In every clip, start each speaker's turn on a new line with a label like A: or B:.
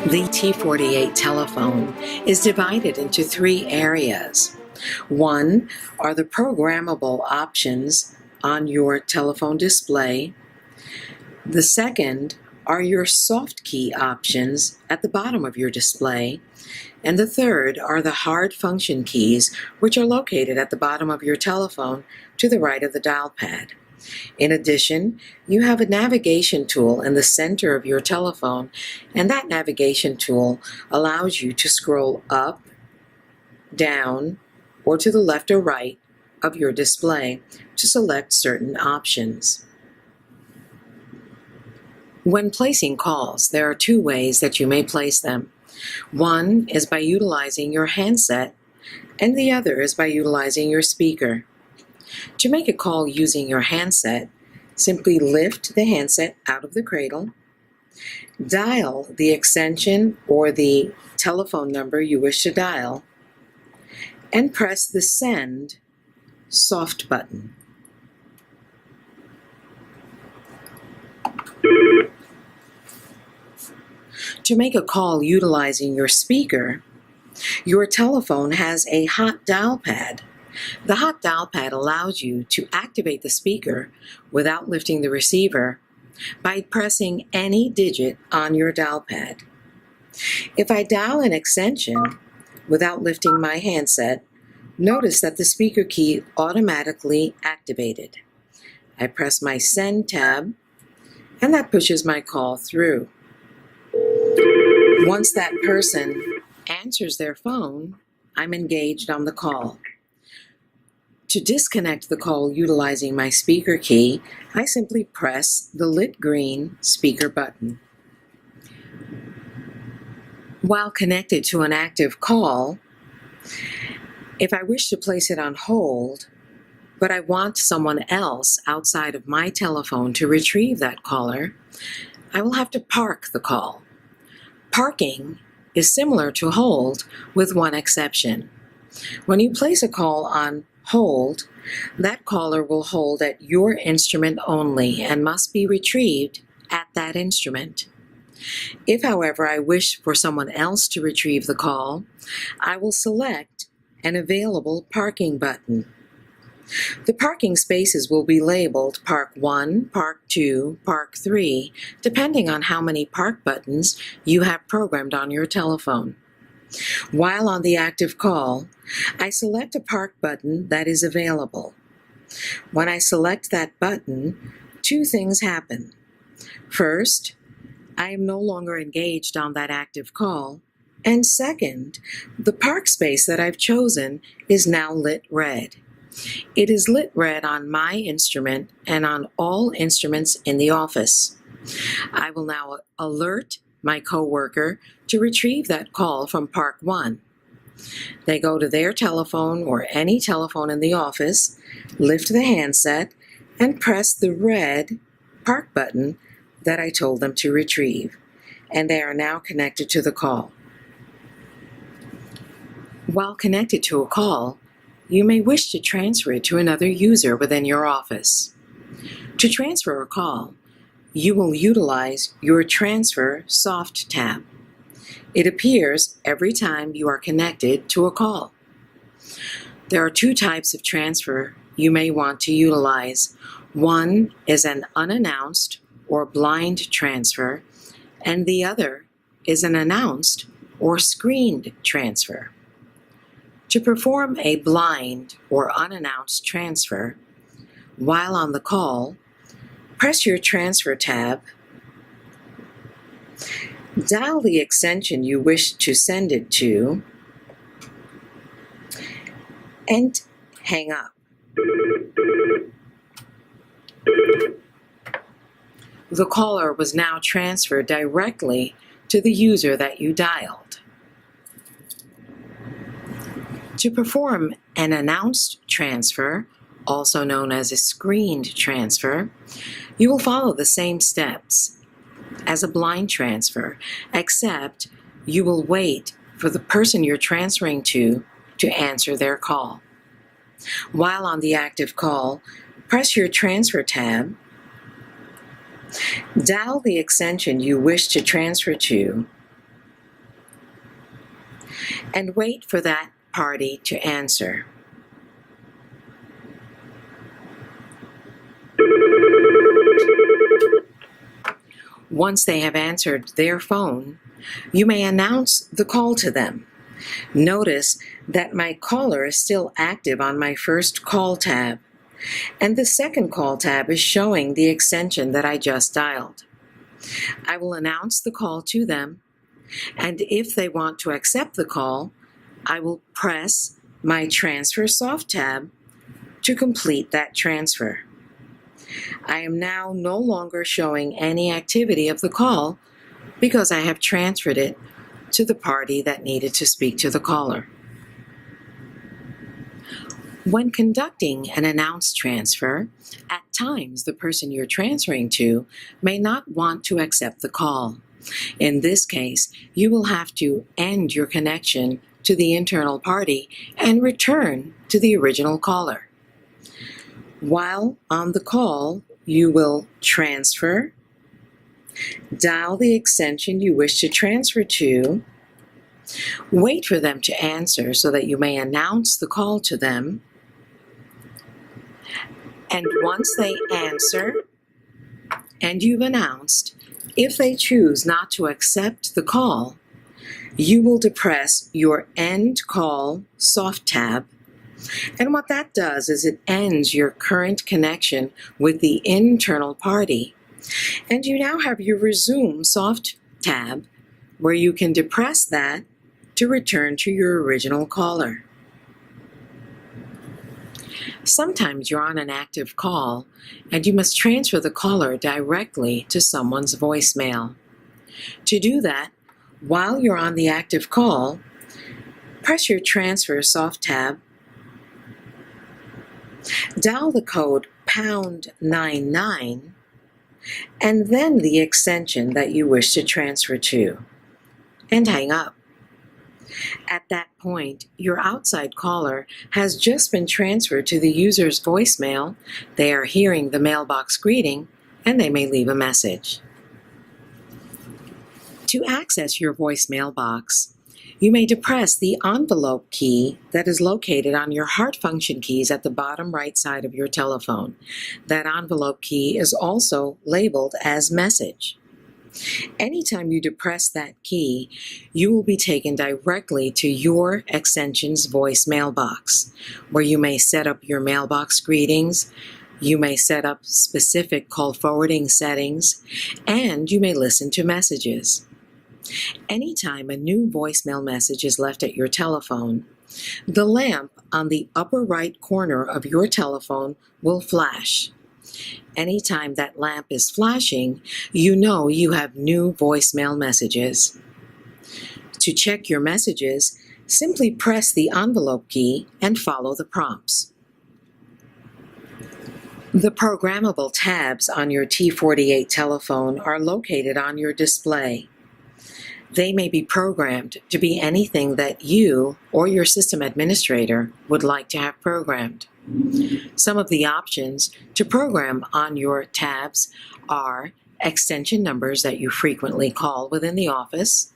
A: The T48 telephone is divided into three areas. One are the programmable options on your telephone display. The second are your soft key options at the bottom of your display. And the third are the hard function keys, which are located at the bottom of your telephone to the right of the dial pad. In addition, you have a navigation tool in the center of your telephone, and that navigation tool allows you to scroll up, down, or to the left or right of your display to select certain options. When placing calls, there are two ways that you may place them. One is by utilizing your handset, and the other is by utilizing your speaker. To make a call using your handset, simply lift the handset out of the cradle, dial the extension or the telephone number you wish to dial, and press the Send soft button. To make a call utilizing your speaker, your telephone has a hot dial pad. The hot dial pad allows you to activate the speaker without lifting the receiver by pressing any digit on your dial pad. If I dial an extension without lifting my handset, notice that the speaker key automatically activated. I press my Send tab, and that pushes my call through. Once that person answers their phone, I'm engaged on the call. To disconnect the call utilizing my speaker key, I simply press the lit green speaker button. While connected to an active call, if I wish to place it on hold, but I want someone else outside of my telephone to retrieve that caller, I will have to park the call. Parking is similar to hold with one exception. When you place a call on hold, that caller will hold at your instrument only and must be retrieved at that instrument. If, however, I wish for someone else to retrieve the call, I will select an available parking button. The parking spaces will be labeled Park 1, Park 2, Park 3, depending on how many park buttons you have programmed on your telephone. While on the active call, I select a park button that is available. When I select that button, two things happen. First, I am no longer engaged on that active call, and second, the park space that I've chosen is now lit red. It is lit red on my instrument and on all instruments in the office. I will now alert my coworker to retrieve that call from Park 1. They go to their telephone or any telephone in the office, lift the handset, and press the red park button that I told them to retrieve, and they are now connected to the call. While connected to a call, you may wish to transfer it to another user within your office. To transfer a call, you will utilize your Transfer Soft tab. It appears every time you are connected to a call. There are two types of transfer you may want to utilize. One is an unannounced or blind transfer, and the other is an announced or screened transfer. To perform a blind or unannounced transfer, while on the call, press your Transfer tab, dial the extension you wish to send it to, and hang up. The caller was now transferred directly to the user that you dialed. To perform an announced transfer, also known as a screened transfer, you will follow the same steps as a blind transfer, except you will wait for the person you're transferring to answer their call. While on the active call, press your Transfer tab, dial the extension you wish to transfer to, and wait for that party to answer. Once they have answered their phone, you may announce the call to them. Notice that my caller is still active on my first call tab, and the second call tab is showing the extension that I just dialed. I will announce the call to them, and if they want to accept the call, I will press my Transfer Soft tab to complete that transfer. I am now no longer showing any activity of the call because I have transferred it to the party that needed to speak to the caller. When conducting an announced transfer, at times the person you're transferring to may not want to accept the call. In this case, you will have to end your connection to the internal party and return to the original caller. While on the call, you will transfer, dial the extension you wish to transfer to, wait for them to answer so that you may announce the call to them, and once they answer and you've announced, if they choose not to accept the call, you will depress your End Call Soft tab. And what that does is it ends your current connection with the internal party. And you now have your Resume Soft tab where you can depress that to return to your original caller. Sometimes you're on an active call and you must transfer the caller directly to someone's voicemail. To do that, while you're on the active call, press your Transfer Soft tab, dial the code #99, and then the extension that you wish to transfer to, and hang up. At that point, your outside caller has just been transferred to the user's voicemail. They are hearing the mailbox greeting, and they may leave a message. To access your voicemail box, you may depress the envelope key that is located on your heart function keys at the bottom right side of your telephone. That envelope key is also labeled as Message. Anytime you depress that key, you will be taken directly to your extension's voicemail box, where you may set up your mailbox greetings, you may set up specific call forwarding settings, and you may listen to messages. Anytime a new voicemail message is left at your telephone, the lamp on the upper right corner of your telephone will flash. Anytime that lamp is flashing, you know you have new voicemail messages. To check your messages, simply press the envelope key and follow the prompts. The programmable tabs on your T48 telephone are located on your display. They may be programmed to be anything that you or your system administrator would like to have programmed. Some of the options to program on your tabs are extension numbers that you frequently call within the office,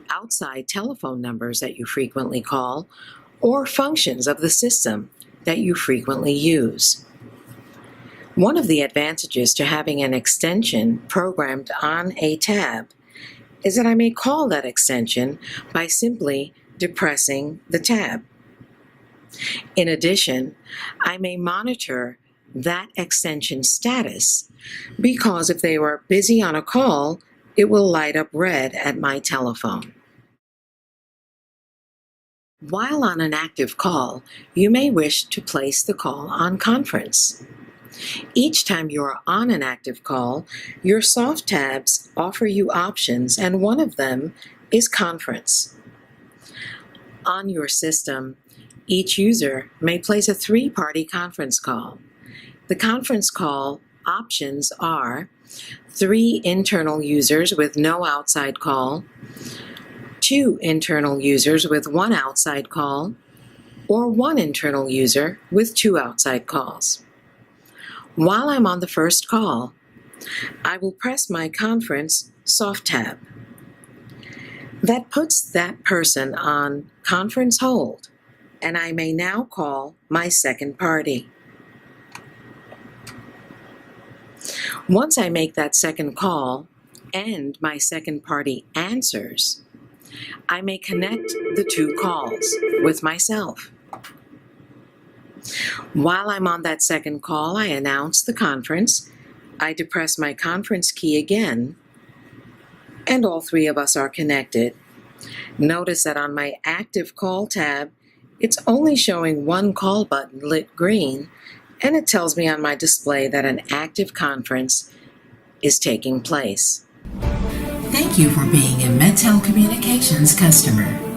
A: outside telephone numbers that you frequently call, or functions of the system that you frequently use. One of the advantages to having an extension programmed on a tab is that I may call that extension by simply depressing the tab. In addition, I may monitor that extension status because if they were busy on a call, it will light up red at my telephone. While on an active call, you may wish to place the call on conference. Each time you are on an active call, your soft tabs offer you options, and one of them is conference. On your system, each user may place a three-party conference call. The conference call options are 3 internal users with no outside call, 2 internal users with 1 outside call, or 1 internal user with 2 outside calls. While I'm on the first call, I will press my conference soft tab. That puts that person on conference hold, and I may now call my second party. Once I make that second call and my second party answers, I may connect the two calls with myself. While I'm on that second call, I announce the conference, I depress my conference key again, and all three of us are connected. Notice that on my active call tab, it's only showing one call button lit green, and it tells me on my display that an active conference is taking place.
B: Thank you for being a Medtel Communications customer.